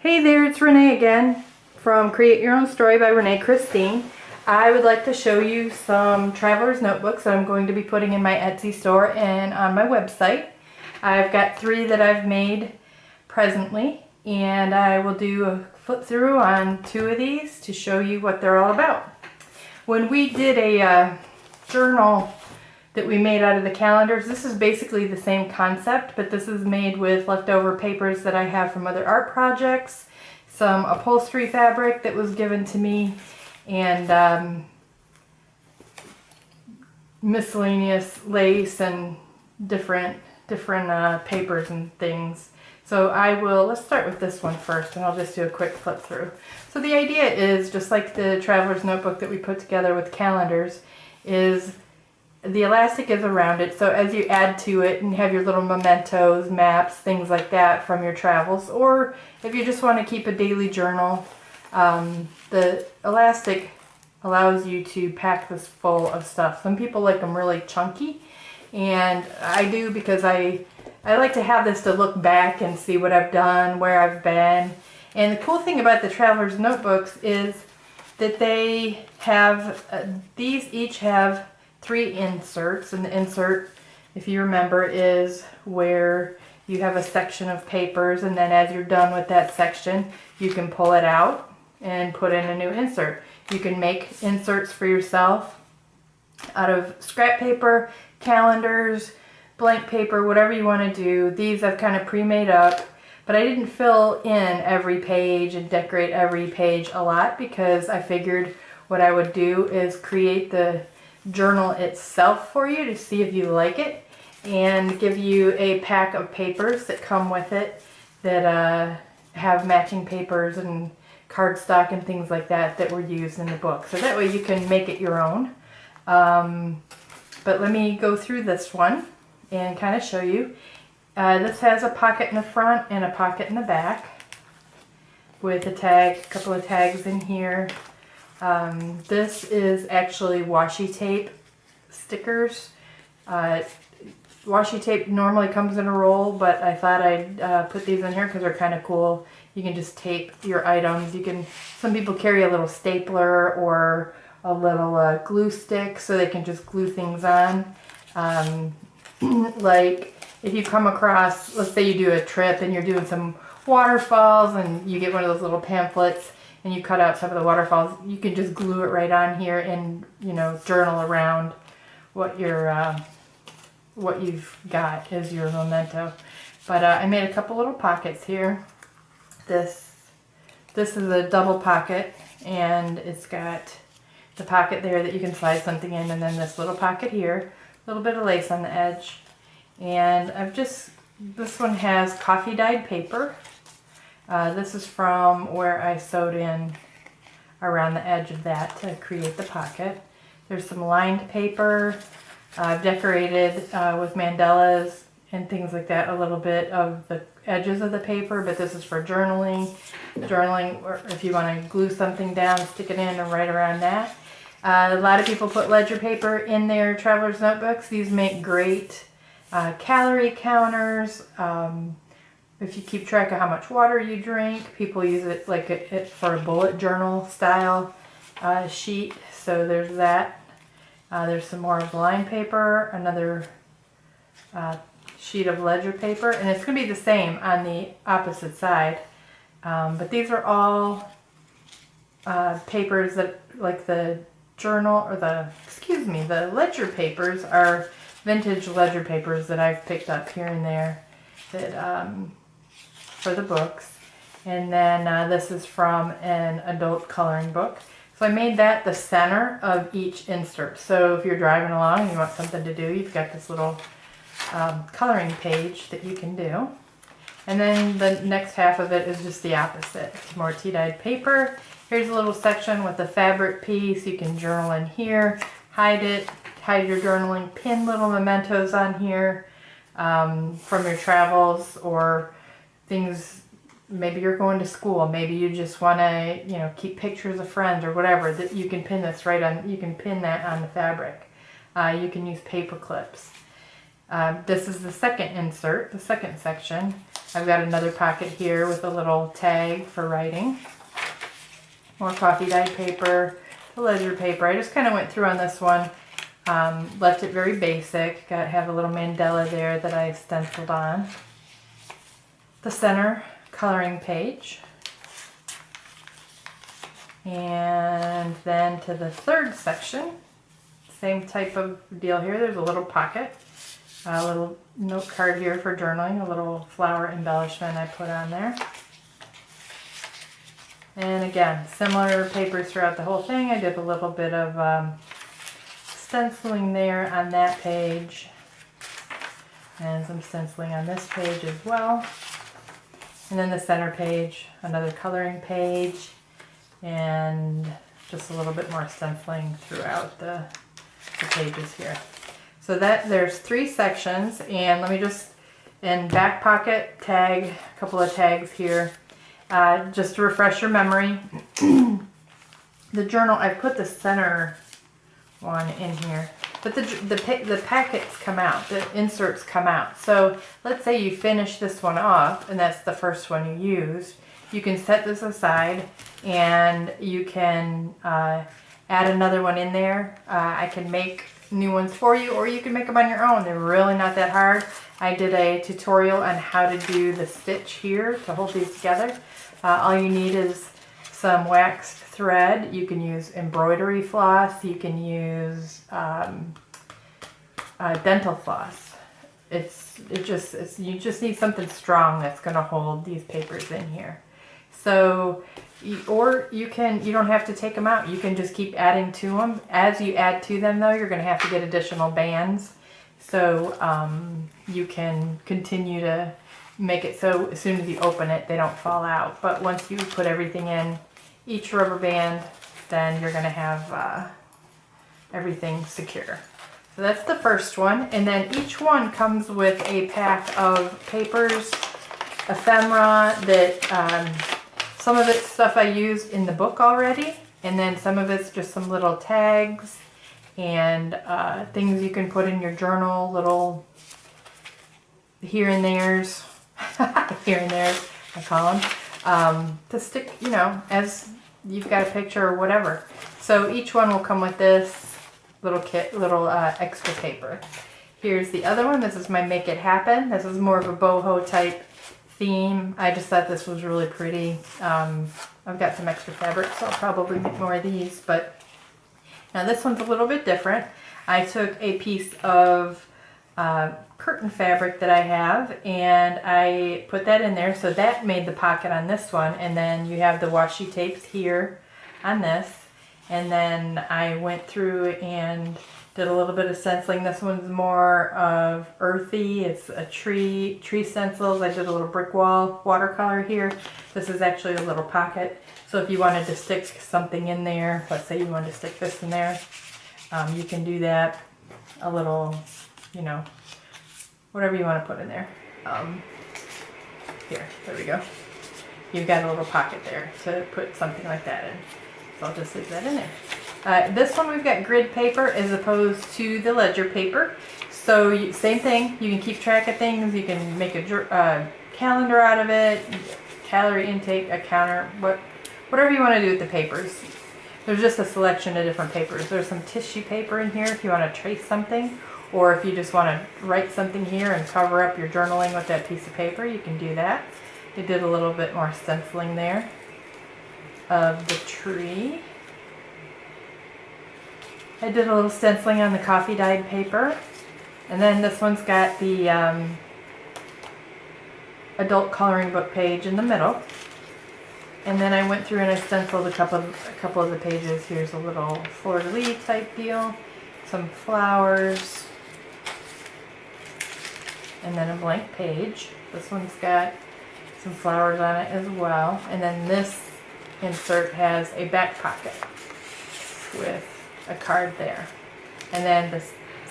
Hey there, it's Renee again from Create Your Own Story by Renee Christine. I would like to show you some traveler's notebooks that I'm going to be putting in my Etsy store and on my website. I've got 3 that I've made presently, and I will do a flip through on 2 of these to show you what they're all about. When we did a journal that we made out of the calendars, this is basically the same concept, but this is made with leftover papers that I have from other art projects, some upholstery fabric that was given to me, and miscellaneous lace and different papers and things. So let's start with this one first, and I'll just do a quick flip through. So the idea is, just like the traveler's notebook that we put together with calendars, is the elastic is around it, so as you add to it and have your little mementos, maps, things like that from your travels, or if you just want to keep a daily journal, the elastic allows you to pack this full of stuff. Some people like them really chunky, and I do because I like to have this to look back and see what I've done, where I've been. And the cool thing about the traveler's notebooks is that they have, these each have 3 inserts, and the insert, if you remember, is where you have a section of papers, and then as you're done with that section, you can pull it out and put in a new insert. You can make inserts for yourself out of scrap paper, calendars, blank paper, whatever you want to do. These I've kind of pre-made up, but I didn't fill in every page and decorate every page a lot, because I figured what I would do is create the journal itself for you to see if you like it, and give you a pack of papers that come with it that have matching papers and cardstock and things like that that were used in the book, so that way you can make it your own. But let me go through this one and kind of show you. This has a pocket in the front and a pocket in the back with a couple of tags in here. This is actually washi tape stickers. Washi tape normally comes in a roll, but I thought I'd put these in here because they're kind of cool. You can just tape your items. Some people carry a little stapler or a little glue stick, so they can just glue things on. Like if you come across, let's say you do a trip and you're doing some waterfalls, and you get one of those little pamphlets and you cut out some of the waterfalls, you can just glue it right on here and, journal around what you've got as your memento. But I made a couple little pockets here. This is a double pocket, and it's got the pocket there that you can slide something in, and then this little pocket here, a little bit of lace on the edge. And this one has coffee dyed paper. This is from where I sewed in around the edge of that to create the pocket. There's some lined paper. I've decorated with mandalas and things like that, a little bit of the edges of the paper, but this is for journaling, or if you want to glue something down, stick it in and write around that. A lot of people put ledger paper in their traveler's notebooks. These make great calorie counters. If you keep track of how much water you drink, people use it like for a bullet journal style sheet. So there's that. There's some more of line paper, another sheet of ledger paper, and it's going to be the same on the opposite side. But these are all papers that, like the journal, or the ledger papers are vintage ledger papers that I've picked up here and there that for the books. And then this is from an adult coloring book. So I made that the center of each insert. So if you're driving along and you want something to do, you've got this little coloring page that you can do. And then the next half of it is just the opposite. It's more tea-dyed paper. Here's a little section with a fabric piece. You can journal in here, hide your journaling, pin little mementos on here from your travels, or things. Maybe you're going to school. Maybe you just want to, keep pictures of friends or whatever. That you can pin this right on. You can pin that on the fabric. You can use paper clips. This is the second insert, the second section. I've got another pocket here with a little tag for writing. More coffee dyed paper, the ledger paper. I just kind of went through on this one. Left it very basic. Have a little mandala there that I stenciled on. The center coloring page. And then to the third section, same type of deal here. There's a little pocket, a little note card here for journaling, a little flower embellishment I put on there. And again, similar papers throughout the whole thing. I did a little bit of stenciling there on that page, and some stenciling on this page as well. And then the center page, another coloring page, and just a little bit more stenciling throughout the pages here. So that there's 3 sections, and let me just, in back pocket tag, a couple of tags here, just to refresh your memory. The journal, I put the center one in here, but the packets come out, the inserts come out. So let's say you finish this one off, and that's the first one you used. You can set this aside, and you can add another one in there. I can make new ones for you, or you can make them on your own. They're really not that hard. I did a tutorial on how to do the stitch here to hold these together. All you need is some waxed thread. You can use embroidery floss. You can use dental floss. You just need something strong that's going to hold these papers in here. So, or you don't have to take them out. You can just keep adding to them. As you add to them, though, you're going to have to get additional bands. So you can continue to make it so as soon as you open it, they don't fall out. But once you put everything in, each rubber band, then you're going to have everything secure. So that's the first one. And then each one comes with a pack of papers, ephemera that some of it's stuff I used in the book already, and then some of it's just some little tags and things you can put in your journal, little here and there's, here and there's, I call them, to stick, you know, as you've got a picture or whatever. So each one will come with this little kit, little extra paper. Here's the other one. This is my Make It Happen. This is more of a boho type theme. I just thought this was really pretty. I've got some extra fabric, so I'll probably make more of these, but now this one's a little bit different. I took a piece of curtain fabric that I have, and I put that in there, so that made the pocket on this one, and then you have the washi tapes here on this, and then I went through and did a little bit of stenciling. This one's more of earthy. It's a tree stencils. I did a little brick wall watercolor here. This is actually a little pocket. So if you wanted to stick something in there, let's say you wanted to stick this in there, you can do that. A little, you know, whatever you want to put in there. Here, there we go. You've got a little pocket there to put something like that in. So I'll just leave that in there. This one we've got grid paper as opposed to the ledger paper. So same thing, you can keep track of things, you can make a calendar out of it, calorie intake, a counter, whatever you want to do with the papers. There's just a selection of different papers. There's some tissue paper in here if you want to trace something, or if you just want to write something here and cover up your journaling with that piece of paper, you can do that. I did a little bit more stenciling there of the tree. I did a little stenciling on the coffee dyed paper, and then this one's got the adult coloring book page in the middle, and then I went through and I stenciled a couple of the pages. Here's a little fleur-de-lis type deal, some flowers, and then a blank page. This one's got some flowers on it as well, and then this insert has a back pocket with a card there. And then the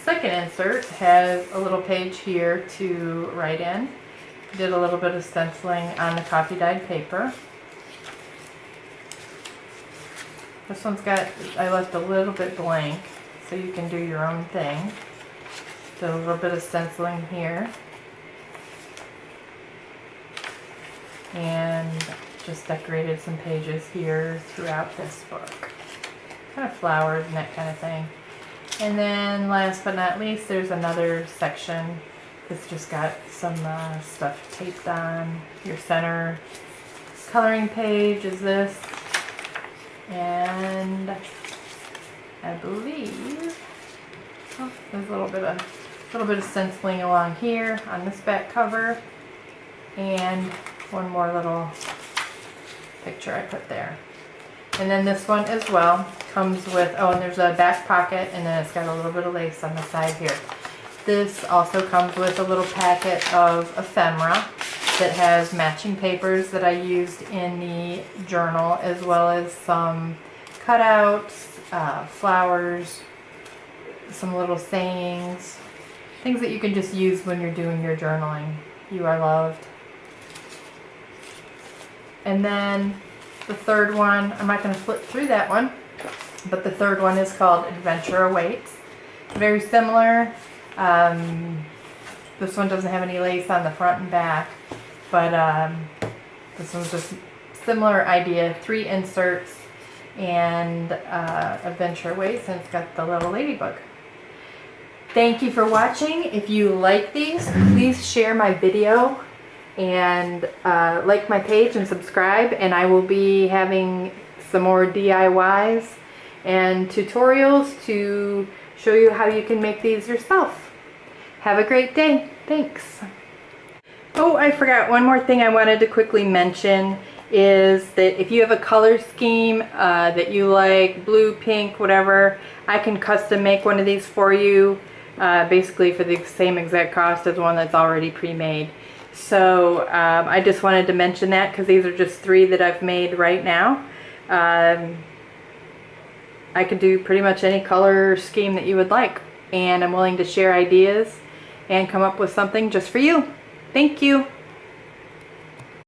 second insert has a little page here to write in. Did a little bit of stenciling on the coffee dyed paper. This one's got, I left a little bit blank so you can do your own thing. Did a little bit of stenciling here. and just decorated some pages here throughout this book. Kind of flowers and that kind of thing. And then last but not least, there's another section that's just got some stuff taped on. Your center coloring page is this. And I believe there's a little bit of stenciling along here on this back cover, and one more little picture I put there. And then this one as well comes with, oh, and there's a back pocket, and then it's got a little bit of lace on the side here. This also comes with a little packet of ephemera that has matching papers that I used in the journal, as well as some cutouts, flowers, some little sayings, things that you can just use when you're doing your journaling. You are loved. And then the third one, I'm not going to flip through that one, but the third one is called Adventure Awaits. Very similar. This one doesn't have any lace on the front and back, but this one's just similar idea. 3 inserts and Adventure Awaits, and it's got the little ladybug. Thank you for watching. If you like these, please share my video and like my page and subscribe, and I will be having some more DIYs and tutorials to show you how you can make these yourself. Have a great day. Thanks. Oh, I forgot one more thing I wanted to quickly mention is that if you have a color scheme that you like, blue, pink, whatever, I can custom make one of these for you, basically for the same exact cost as one that's already pre-made. So I just wanted to mention that because these are just 3 that I've made right now. I could do pretty much any color scheme that you would like, and I'm willing to share ideas and come up with something just for you. Thank you.